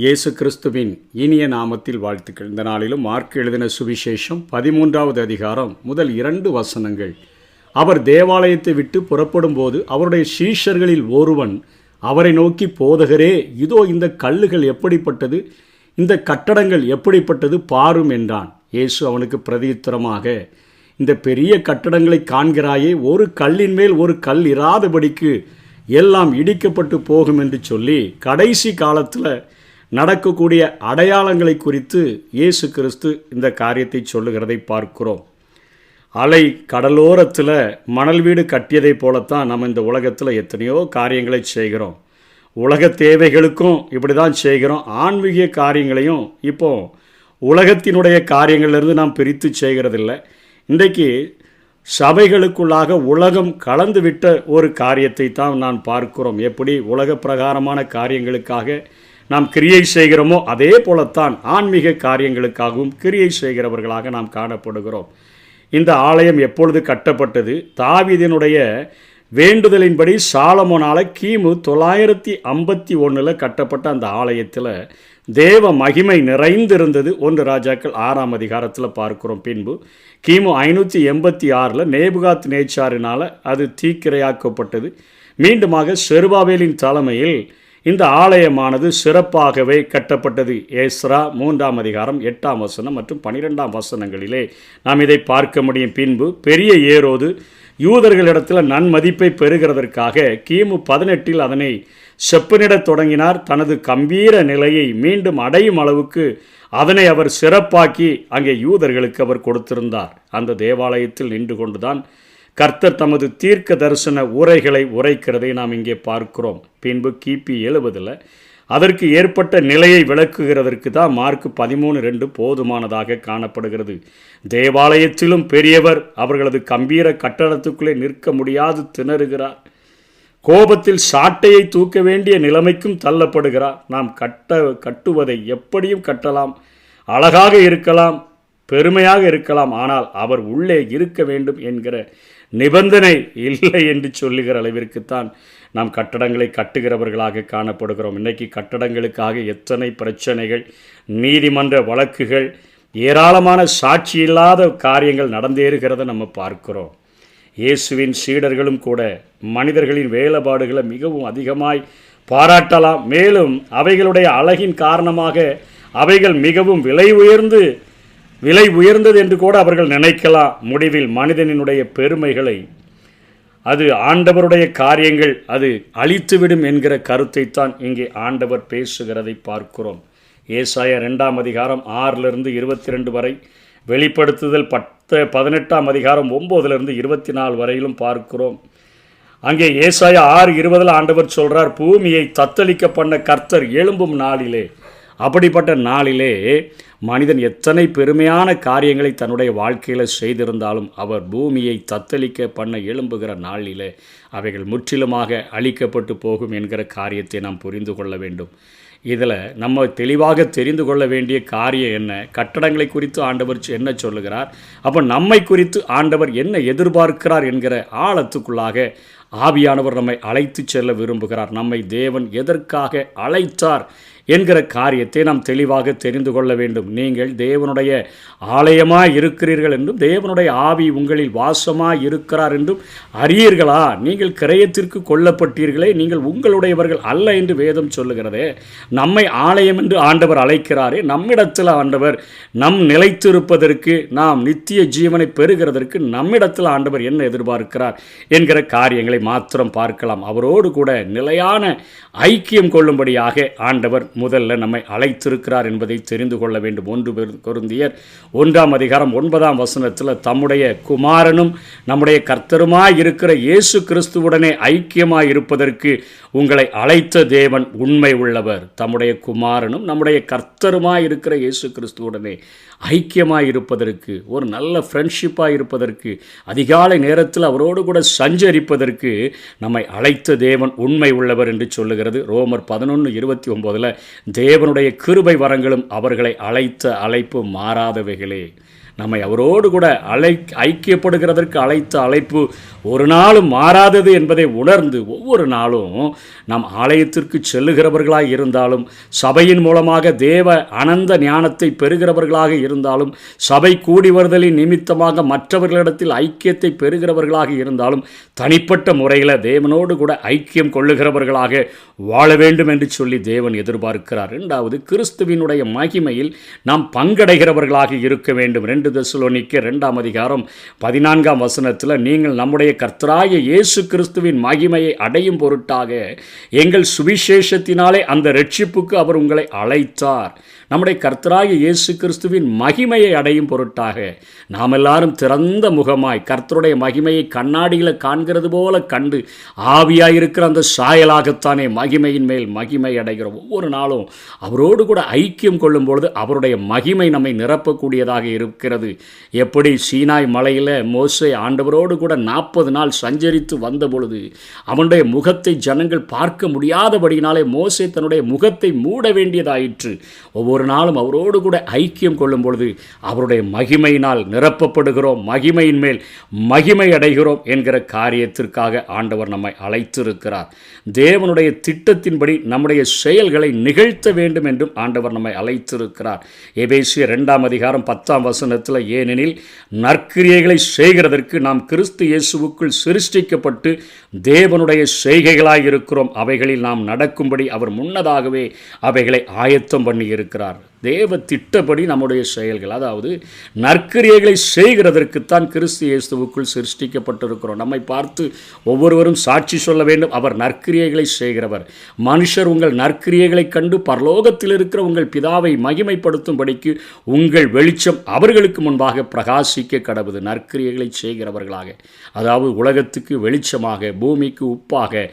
இயேசு கிறிஸ்துவின் இனிய நாமத்தில் வாழ்த்துக்கள். இந்த நாளிலும் மார்க் எழுதின சுவிசேஷம் 13வது அதிகாரம் முதல் 2 வசனங்கள். அவர் தேவாலயத்தை விட்டு புறப்படும் போது அவருடைய சீஷர்களில் ஒருவன் அவரை நோக்கி, போதகரே, இதோ இந்த கல்லுகள் எப்படிப்பட்டது, இந்த கட்டடங்கள் எப்படிப்பட்டது பாரும் என்றான். இயேசு அவனுக்கு பிரதியுத்தரமாக, இந்த பெரிய கட்டடங்களை காண்கிறாயே, ஒரு கல்லின் மேல் ஒரு கல் இராதபடிக்கு எல்லாம் இடிக்கப்பட்டு போகும் என்று சொல்லி கடைசி காலத்தில் நடக்கக்கூடிய அடையாளங்களை குறித்து இயேசு கிறிஸ்து இந்த காரியத்தை சொல்லுகிறதை பார்க்கிறோம். அலை கடலோரத்தில் மணல் வீடு கட்டியதை போலத்தான் நம்ம இந்த உலகத்தில் எத்தனையோ காரியங்களை செய்கிறோம். உலக தேவைகளுக்கும் இப்படி தான் செய்கிறோம். ஆன்மீக காரியங்களையும் இப்போ உலகத்தினுடைய காரியங்களிலிருந்து நாம் பிரித்து செய்கிறதில்லை. இன்றைக்கு சபைகளுக்குள்ளாக உலகம் கலந்துவிட்ட ஒரு காரியத்தை தான் நான் பார்க்கிறோம். எப்படி உலக பிரகாரமான காரியங்களுக்காக நாம் கிரியை செய்கிறோமோ அதே போலத்தான் ஆன்மீக காரியங்களுக்காகவும் கிரியை செய்கிறவர்களாக நாம் காணப்படுகிறோம். இந்த ஆலயம் எப்பொழுது கட்டப்பட்டது? தாவீதினுடைய வேண்டுதலின்படி சாலமோனால் கிமு 951 கட்டப்பட்ட அந்த ஆலயத்தில் தேவ மகிமை நிறைந்திருந்தது. 1 ராஜாக்கள் 6ஆம் அதிகாரத்தில் பார்க்கிறோம். பின்பு கிமு 586 நேபுகாத் நேச்சாரினால் அது தீக்கிரையாக்கப்பட்டது. மீண்டுமாக செருபாபேலின் தலைமையில் இந்த ஆலயமானது சிறப்பாகவே கட்டப்பட்டது. எஸ்ரா 3ஆம் அதிகாரம் 8ஆம் வசனம் மற்றும் 12ஆம் வசனங்களிலே நாம் இதை பார்க்க முடியும். பின்பு பெரிய ஏரோது யூதர்களிடத்தில் நன்மதிப்பை பெறுகிறதற்காக கிமு 18 அதனை செப்பனிடத் தொடங்கினார். தனது கம்பீர நிலையை மீண்டும் அடையும் அளவுக்கு அதனை அவர் சிறப்பாக்கி அங்கே யூதர்களுக்கு அவர் கொடுத்திருந்தார். அந்த தேவாலயத்தில் நின்று கொண்டுதான் கர்த்தர் தமது தீர்க்க தரிசன உரைகளை உரைக்கிறதை நாம் இங்கே பார்க்கிறோம். பின்பு கிபி 70 அதற்கு ஏற்பட்ட நிலையை விளக்குகிறதற்கு தான் மார்க் 13:2 போதுமானதாக காணப்படுகிறது. தேவாலயத்திலும் பெரியவர் அவர்களது கம்பீர கட்டடத்துக்குள்ளே நிற்க முடியாது திணறுகிறார். கோபத்தில் சாட்டையை தூக்க வேண்டிய நிலைமைக்கும் தள்ளப்படுகிறார். நாம் கட்டுவதை எப்படியும் கட்டலாம், அழகாக இருக்கலாம், பெருமையாக இருக்கலாம், ஆனால் அவர் உள்ளே இருக்க வேண்டும் என்கிற நிபந்தனை இல்லை என்று சொல்லுகிற அளவிற்குத்தான் நாம் கட்டடங்களை கட்டுகிறவர்களாக காணப்படுகிறோம். இன்றைக்கி கட்டடங்களுக்காக எத்தனை பிரச்சனைகள், நீதிமன்ற வழக்குகள், ஏராளமான சாட்சி இல்லாத காரியங்கள் நடந்தேறுகிறத நம்ம பார்க்கிறோம். இயேசுவின் சீடர்களும் கூட மனிதர்களின் வேலைப்பாடுகளை மிகவும் அதிகமாய் பாராட்டலாம். மேலும் அவைகளுடைய அழகின் காரணமாக அவைகள் மிகவும் விலை உயர்ந்தது என்று கூட அவர்கள் நினைக்கலாம். முடிவில் மனிதனினுடைய பெருமைகளை அது ஆண்டவருடைய காரியங்கள் அது அழித்துவிடும் என்கிற கருத்தை தான் இங்கே ஆண்டவர் பேசுகிறதை பார்க்கிறோம். ஏசாயா 2ஆம் அதிகாரம் 6-22 வரை, வெளிப்படுத்துதல் 18ஆம் அதிகாரம் 9 24 வரையிலும் பார்க்கிறோம். அங்கே ஏசாயா 6:20 ஆண்டவர் சொல்கிறார், பூமியை தத்தளிக்க பண்ண கர்த்தர் எழும்பும் நாளிலே. அப்படிப்பட்ட நாளிலே மனிதன் எத்தனை பெருமையான காரியங்களை தன்னுடைய வாழ்க்கையில் செய்திருந்தாலும் அவர் பூமியை தத்தளிக்க பண்ண எழும்புகிற நாளிலே அவைகள் முற்றிலுமாக அழிக்கப்பட்டு போகும் என்கிற காரியத்தை நாம் புரிந்து கொள்ள வேண்டும். இதில் நம்ம தெளிவாக தெரிந்து கொள்ள வேண்டிய காரியம் என்ன? கட்டடங்களை குறித்து ஆண்டவர் என்ன சொல்லுகிறார், அப்போ நம்மை குறித்து ஆண்டவர் என்ன எதிர்பார்க்கிறார் என்கிற ஆழத்துக்குள்ளாக ஆவியானவர் நம்மை அழைத்து செல்ல விரும்புகிறார். நம்மை தேவன் எதற்காக அழைத்தார் என்கிற காரியத்தை நாம் தெளிவாக தெரிந்து கொள்ள வேண்டும். நீங்கள் தேவனுடைய ஆலயமாய் இருக்கிறீர்கள் என்றும் தேவனுடைய ஆவி உங்களில் வாசமாய் இருக்கிறார் என்றும் அறியீர்களா? நீங்கள் கிரயத்திற்கு கொல்லப்பட்டீர்களே, நீங்கள் உங்களுடையவர்கள் அல்ல என்று வேதம் சொல்லுகிறதே. நம்மை ஆலயம் என்று ஆண்டவர் அழைக்கிறாரே, நம்மிடத்தில் ஆண்டவர் நம் நிலைத்திருப்பதற்கு, நாம் நித்திய ஜீவனை பெறுகிறதற்கு நம்மிடத்தில் ஆண்டவர் என்ன எதிர்பார்க்கிறார் என்கிற காரியங்களை மாத்திரம் பார்க்கலாம். அவரோடு கூட நிலையான ஐக்கியம் கொள்ளும்படியாக ஆண்டவர் முதல்ல நம்மை அழைத்திருக்கிறார் என்பதை தெரிந்து கொள்ள வேண்டும். 1 கொரிந்தியர் 1ஆம் அதிகாரம் 9ஆம் வசனத்தில் தம்முடைய குமாரனும் நம்முடைய கர்த்தருமாய் இருக்கிற இயேசு கிறிஸ்துவுடனே ஐக்கியமாய் இருப்பதற்கு உங்களை அழைத்த தேவன் உண்மை உள்ளவர். தம்முடைய குமாரனும் நம்முடைய கர்த்தருமாய் இருக்கிற இயேசு கிறிஸ்துவுடனே ஐக்கியமாய் இருப்பதற்கு, ஒரு நல்ல ஃப்ரெண்ட்ஷிப்பாக இருப்பதற்கு, அதிகாலை நேரத்தில் அவரோடு கூட சஞ்சரிப்பதற்கு நம்மை அழைத்த தேவன் உண்மை உள்ளவர் என்று சொல்லுகிறது. ரோமர் 11:29 தேவனுடைய கிருபை வரங்களும் அவர்களை அழைத்த அழைப்பு மாறாதவைகளே. நம்மை அவரோடு கூட ஐக்கியப்படுகிறதற்கு அழைத்த அழைப்பு ஒரு நாளும் மாறாதது என்பதை உணர்ந்து ஒவ்வொரு நாளும் நாம் ஆலயத்திற்கு செல்லுகிறவர்களாக இருந்தாலும், சபையின் மூலமாக தேவ அனந்த ஞானத்தை பெறுகிறவர்களாக இருந்தாலும், சபை கூடி வருதலின் நிமித்தமாக மற்றவர்களிடத்தில் ஐக்கியத்தை பெறுகிறவர்களாக இருந்தாலும், தனிப்பட்ட முறையில் தேவனோடு கூட ஐக்கியம் கொள்ளுகிறவர்களாக வாழ வேண்டும் என்று சொல்லி தேவன் எதிர்பார்க்கிறார். இரண்டாவது, கிறிஸ்துவினுடைய மகிமையில் நாம் பங்கடைகிறவர்களாக இருக்க வேண்டும். 2 தெசலோனிக்கேயர் 2:14 நீங்கள் நம்முடைய கர்த்தராகிய இயேசு கிறிஸ்துவின் மகிமையை அடையும் பொருட்டாக எங்கள் சுவிசேஷத்தினாலே அந்த இரட்சிப்புக்கு அவர் உங்களை அழைத்தார். நம்முடைய கர்த்தராகிய இயேசு கிறிஸ்துவின் மகிமையை அடையும் பொருட்டாக நாம் எல்லாரும் திறந்த முகமாய் கர்த்தருடைய மகிமையை கண்ணாடியில் காண்கிறது போல கண்டு ஆவியாயிருக்கிற அந்த சாயலாகத்தானே மகிமையின் மேல் மகிமை அடைகிறோம். ஒவ்வொரு நாளும் அவரோடு கூட ஐக்கியம் கொள்ளும் பொழுது அவருடைய மகிமை நம்மை நிரப்பக்கூடியதாக இருக்கிறது. எப்படி சீனாய் மலையில் மோசே ஆண்டவரோடு கூட 40 நாள் சஞ்சரித்து வந்த பொழுது அவனுடைய முகத்தை ஜனங்கள் பார்க்க முடியாதபடியினாலே மோசே தன்னுடைய முகத்தை மூட வேண்டியதாயிற்று. ஒவ்வொரு நாளும் அவரோடு கூட ஐக்கியம் கொள்ளும் பொழுது அவருடைய மகிமையினால் நிரப்பப்படுகிறோம், மகிமையின் மேல் மகிமை அடைகிறோம் என்கிற காரியத்திற்காக ஆண்டவர் நம்மை அழைத்திருக்கிறார். தேவனுடைய திட்டத்தின்படி நம்முடைய செயல்களை நிகழ்த்த வேண்டும் என்றும் ஆண்டவர் நம்மை அழைத்திருக்கிறார். எபேசியர் 2:10 ஏனெனில் நற்கிரியைகளை செய்கிறதற்கு நாம் கிறிஸ்து இயேசுவுக்குள் சிருஷ்டிக்கப்பட்டு தேவனுடைய செய்கைகளாய் இருக்கிறோம். அவைகளில் நாம் நடக்கும்படி அவர் முன்னதாகவே அவைகளை ஆயத்தம் பண்ணி இருக்கிறார். தேவ திட்டப்படி நம்முடைய செயல்கள், அதாவது நற்கிரியைகளை செய்கிறதற்குத்தான் கிறிஸ்து இயேசுவுக்குள் சிருஷ்டிக்கப்பட்டிருக்கிறோம். நம்மை பார்த்து ஒவ்வொருவரும் சாட்சி சொல்ல வேண்டும், அவர் நற்கிரியைகளை செய்கிறவர். மனுஷர் உங்கள் நற்கிரியைகளை கண்டு பரலோகத்தில் இருக்கிற உங்கள் பிதாவை மகிமைப்படுத்தும்படிக்கு உங்கள் வெளிச்சம் அவர்களுக்கு முன்பாக பிரகாசிக்க கடவுது. நற்கிரியைகளை செய்கிறவர்களாக, அதாவது உலகத்துக்கு வெளிச்சமாக, பூமிக்கு உப்பாக,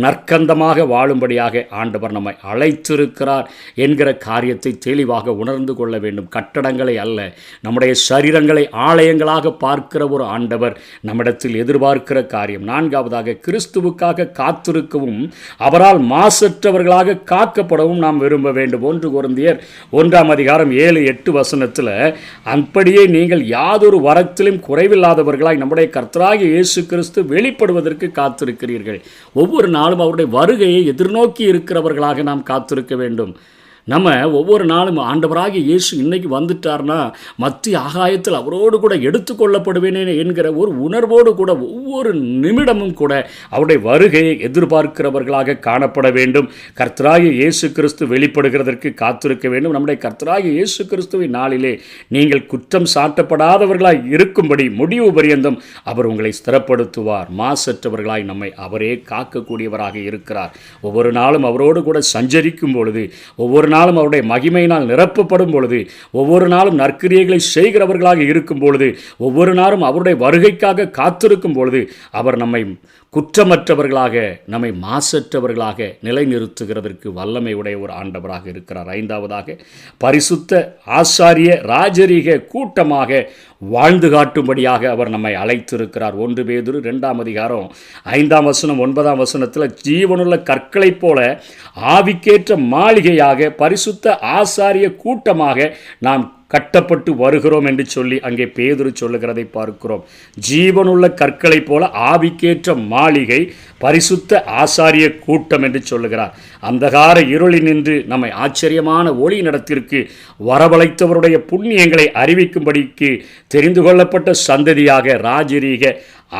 நற்கந்தமாக வாழும்படியாக ஆண்டவர் நம்மை அழைத்திருக்கிறார் என்கிற காரியத்தை தெளிவாக உணர்ந்து கொள்ள வேண்டும். கட்டடங்களை அல்ல, நம்முடைய சரீரங்களை ஆலயங்களாக பார்க்கிற ஒரு ஆண்டவர் நம்மிடத்தில் எதிர்பார்க்கிற காரியம். 4வதாக, கிறிஸ்துவுக்காக காத்திருக்கவும் அவரால் மாசற்றவர்களாக காக்கப்படவும் நாம் விரும்ப வேண்டும். 1 கொரிந்தியர் 1:7-8 அப்படியே நீங்கள் யாதொரு வரத்திலும் குறைவில்லாதவர்களாய் நம்முடைய கர்த்தராகிய இயேசு கிறிஸ்து வெளிப்படுவதற்கு காத்திருக்கிறீர்கள். ஒவ்வொரு நாளும் அவருடைய வருகையை எதிர்நோக்கி இருக்கிறவர்களாக நாம் காத்திருக்க வேண்டும். நம்ம ஒவ்வொரு நாளும் ஆண்டவராகிய இயேசு இன்னைக்கு வந்துட்டார்னா மத்திய ஆகாயத்தில் அவரோடு கூட எடுத்துக்கொள்ளப்படுவேனே என்கிற ஒரு உணர்வோடு கூட ஒவ்வொரு நிமிடமும் கூட அவருடைய வருகையை எதிர்பார்க்கிறவர்களாக காணப்பட வேண்டும். கர்த்தராகிய இயேசு கிறிஸ்து வெளிப்படுகிறதற்கு காத்திருக்க வேண்டும். நம்முடைய கர்த்தராகிய இயேசு கிறிஸ்துவின் நாளிலே நீங்கள் குற்றம் சாட்டப்படாதவர்களாய் இருக்கும்படி முடிவு பரியந்தம் அவர் உங்களை ஸ்திரப்படுத்துவார். மாசற்றவர்களாய் நம்மை அவரே காக்கக்கூடியவராக இருக்கிறார். ஒவ்வொரு நாளும் அவரோடு கூட சஞ்சரிக்கும் பொழுது, ஒவ்வொரு நாளும் அவருடைய மகிமையினால் நிரப்பப்படும் பொழுது, ஒவ்வொரு நாளும் நற்கிரியைகளை செய்கிறவர்களாக இருக்கும் பொழுது, ஒவ்வொரு நாளும் அவருடைய வருகைக்காக காத்திருக்கும் பொழுது அவர் நம்மை குற்றமற்றவர்களாக, நம்மை மாசற்றவர்களாக நிலைநிறுத்துகிறதற்கு வல்லமை உடைய ஒரு ஆண்டவராக இருக்கிறார். 5வதாக, பரிசுத்த ஆசாரிய ராஜரீக கூட்டமாக வாழ்ந்து காட்டும்படியாக அவர் நம்மை அழைத்திருக்கிறார். 1 பேதுரு 2:5-9 ஜீவனுள்ள கற்களைப் போல ஆவிக்கேற்ற மாளிகையாக பரிசுத்த ஆசாரிய கூட்டமாக நாம் கட்டப்பட்டு வருகிறோம் என்று சொல்லி அங்கே பேதுரு சொல்லுகிறதை பார்க்கிறோம். ஜீவனுள்ள கற்களைப் போல ஆவிக்கேற்ற மாளிகை பரிசுத்த ஆசாரிய கூட்டம் என்று சொல்லுகிறார். அந்தகார இருளில் நின்று நம்மை ஆச்சரியமான ஒளி நடத்திற்கு வரவழைத்தவருடைய புண்ணியங்களை அறிவிக்கும்படிக்கு தெரிந்து கொள்ளப்பட்ட சந்ததியாக, ராஜரீக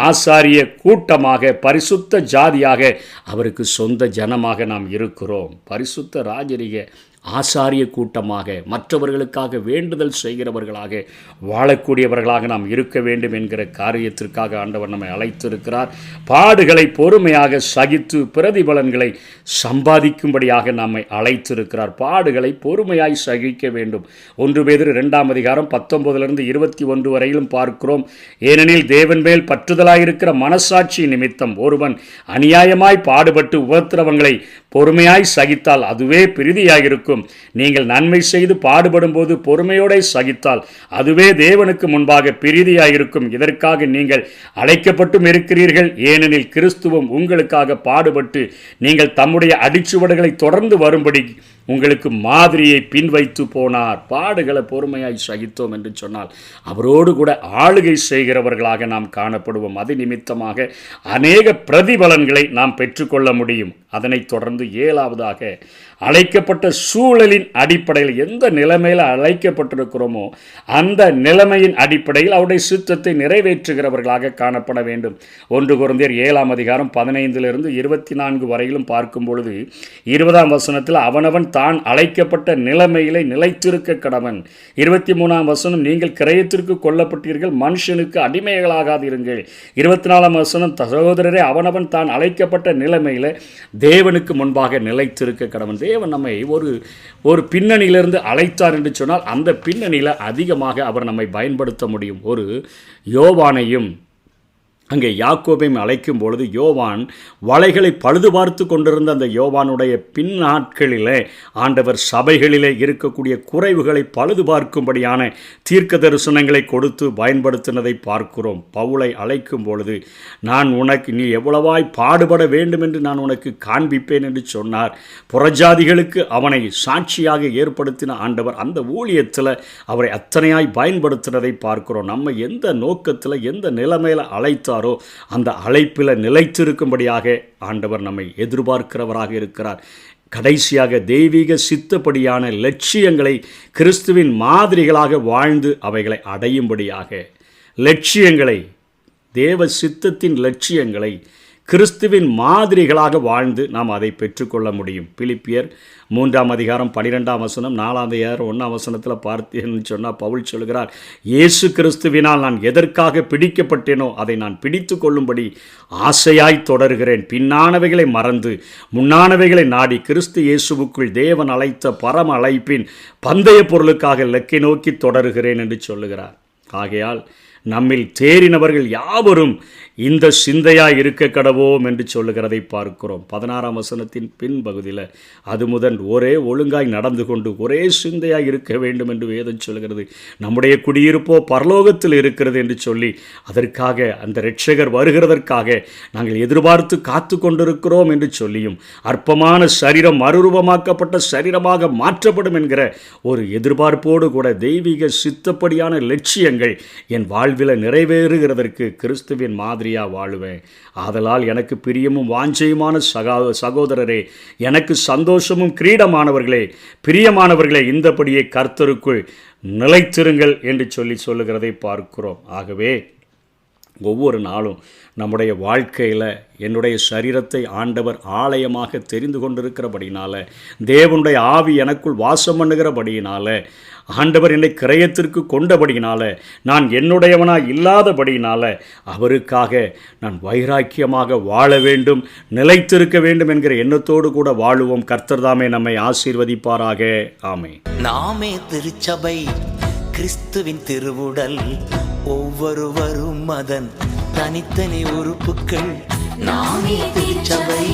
ஆசாரிய கூட்டமாக, பரிசுத்த ஜாதியாக, அவருக்கு சொந்த ஜனமாக நாம் இருக்கிறோம். பரிசுத்த ராஜரீக ஆசாரிய கூட்டமாக, மற்றவர்களுக்காக வேண்டுதல் செய்கிறவர்களாக, வாழக்கூடியவர்களாக நாம் இருக்க வேண்டும் என்கிற காரியத்திற்காக ஆண்டவர் நம்மை அழைத்திருக்கிறார். பாடுகளை பொறுமையாக சகித்து பிரதிபலன்களை சம்பாதிக்கும்படியாக நம்மை அழைத்திருக்கிறார். பாடுகளை பொறுமையாய் சகிக்க வேண்டும். 1 பேதுரு 2:19-21 வரையிலும் பார்க்கிறோம். ஏனெனில் தேவன் மேல் பற்றுதலாயிருக்கிற மனசாட்சி நிமித்தம் ஒருவன் அநியாயமாய் பாடுபட்டு உபத்திரவங்களை பொறுமையாய் சகித்தால் அதுவே பிரீதியாயிருக்கும். நீங்கள் நன்மை செய்து பாடுபடும் போது பொறுமையோடு சகித்தால் அதுவே தேவனுக்கு முன்பாக பிரீதியாயிருக்கும். இதற்காக நீங்கள் அழைக்கப்பட்டும் இருக்கிறீர்கள். ஏனெனில் கிறிஸ்துவும் உங்களுக்காக பாடுபட்டு நீங்கள் தம்முடைய அடிச்சுவடுகளை தொடர்ந்து வரும்படி உங்களுக்கு மாதிரியை பின்வைத்து போனார். பாடுகளை பொறுமையாய் சகித்தோம் என்று சொன்னால் அவரோடு கூட ஆளுகை செய்கிறவர்களாக நாம் காணப்படுவோம். அது நிமித்தமாக அநேக பிரதிபலன்களை நாம் பெற்றுக்கொள்ள முடியும். அதனைத் தொடர்ந்து 7ஆவதாக, அழைக்கப்பட்ட சூழலின் அடிப்படையில் எந்த நிலைமையில் அழைக்கப்பட்டிருக்கிறோமோ அந்த நிலைமையின் அடிப்படையில் அவருடைய சித்தத்தை நிறைவேற்றுகிறவர்களாக காணப்பட வேண்டும். 1 கொரிந்தியர் 7ஆம் அதிகாரம் 15 24 வரையிலும் பார்க்கும் பொழுது 20ஆம் வசனத்தில் அவனவன் தான் அழைக்கப்பட்ட நிலைமையிலே நிலைத்திருக்க கடவன். 23ஆம் வசனம், நீங்கள் கிரயத்திற்கு கொல்லப்பட்டீர்கள், மனுஷனுக்கு அடிமைகளாகாதிருங்கள். 24ஆம் வசனம், சகோதரரே அவனவன் தான் அழைக்கப்பட்ட நிலைமையில தேவனுக்கு முன்பாக நிலைத்திருக்க கடவன். தேவன் நம்மை ஒரு பின்னணியிலிருந்து அழைத்தார் என்று சொன்னால் அந்த பின்னணியில் அதிகமாக அவர் நம்மை பயன்படுத்த முடியும். ஒரு யோவானையும் அங்கே யாக்கோபையும் அழைக்கும் பொழுது யோவான் வலைகளை பழுது பார்த்து கொண்டிருந்த அந்த யோவானுடைய பின்னாட்களிலே ஆண்டவர் சபைகளிலே இருக்கக்கூடிய குறைவுகளை பழுது பார்க்கும்படியான தீர்க்க தரிசனங்களை கொடுத்து பயன்படுத்தினதை பார்க்கிறோம். பவுலை அழைக்கும் பொழுது நீ எவ்வளவாய் பாடுபட வேண்டும் என்று நான் உனக்கு காண்பிப்பேன் என்று சொன்னார். புறஜாதிகளுக்கு அவனை சாட்சியாக ஏற்படுத்தின ஆண்டவர் அந்த ஊழியத்தில் அவரை அத்தனையாய் பயன்படுத்தினதை பார்க்கிறோம். நம்ம எந்த நோக்கத்தில் எந்த நிலைமையில் அழைத்தார் அந்த அழைப்பில் நிலைத்திருக்கும்படியாக ஆண்டவர் நம்மை எதிர்பார்க்கிறவராக இருக்கிறார். கடைசியாக தெய்வீக சித்தப்படியான லட்சியங்களை கிறிஸ்துவின் மாதிரிகளாக வாழ்ந்து அவைகளை அடையும்படியாக லட்சியங்களை, தேவ சித்தத்தின் லட்சியங்களை கிறிஸ்துவின் மாதிரிகளாக வாழ்ந்து நாம் அதை பெற்றுக்கொள்ள முடியும். பிலிப்பியர் 3ஆம் அதிகாரம் 12ஆம் வசனம் 4ஆம் அதிகாரம் 1ஆம் வசனத்தில் பார்த்தேன்னு சொன்னால் பவுல் சொல்கிறார், இயேசு கிறிஸ்துவினால் நான் எதற்காக பிடிக்கப்பட்டேனோ அதை நான் பிடித்து கொள்ளும்படி ஆசையாய் தொடர்கிறேன். பின்னானவைகளை மறந்து முன்னானவைகளை நாடி கிறிஸ்து இயேசுவுக்குள் தேவன் அழைத்த பரம அழைப்பின் பந்தய பொருளுக்காக இலக்கை நோக்கி தொடர்கிறேன் என்று சொல்லுகிறார். ஆகையால் நம்மில் தேறினவர்கள் யாவரும் இந்த சிந்தையாய் இருக்க கடவோம் என்று சொல்லுகிறதை பார்க்கிறோம். 16ஆம் வசனத்தின் பின்பகுதியில் அது முதல் ஒரே ஒழுங்காய் நடந்து கொண்டு ஒரே சிந்தையாய் இருக்க வேண்டும் என்று வேதம் சொல்கிறது. நம்முடைய குடியிருப்போ பரலோகத்தில் இருக்கிறது என்று சொல்லி அதற்காக அந்த இரட்சகர் வருகிறதற்காக நாங்கள் எதிர்பார்த்து காத்து கொண்டிருக்கிறோம் என்று சொல்லியும் அற்பமான சரீரம் மறுரூபமாக்கப்பட்ட சரீரமாக மாற்றப்படும் என்கிற ஒரு எதிர்பார்ப்போடு கூட தெய்வீக சித்தப்படியான லட்சியங்கள் என் வாழ்வில் நிறைவேறுகிறதற்கு கிறிஸ்துவின் மாதிரியாக வாழுவேன். ஆதலால் எனக்கு பிரியமும் வாஞ்சையுமான சகோதரரே, எனக்கு சந்தோஷமும் கிரீடமானவர்களே, பிரியமானவர்களே, இந்தபடியே கர்த்தருக்குள் நிலைத்திருங்கள் என்று சொல்லுகிறதை பார்க்கிறோம். ஆகவே ஒவ்வொரு நாளும் நம்முடைய வாழ்க்கையில் என்னுடைய சரீரத்தை ஆண்டவர் ஆலயமாக தெரிந்து கொண்டிருக்கிறபடினால, தேவனுடைய ஆவி எனக்குள் வாசம் பண்ணுகிறபடியினால, ஆண்டவர் என்னை கிரயத்திற்கு கொண்டபடியினால, நான் என்னுடையவனாய் இல்லாதபடியினால அவருக்காக நான் வைராக்கியமாக வாழ வேண்டும், நிலைத்திருக்க வேண்டும் என்கிற எண்ணத்தோடு கூட வாழுவோம். கர்த்தர் தாமே நம்மை ஆசீர்வதிப்பாராக. ஆமென். நாமே திருச்சபை, கிறிஸ்துவின் திருவுடல், ஒவ்வொருவரும் அதன் தனித்தனி உறுப்புக்கள். நாமே திருச்சபை,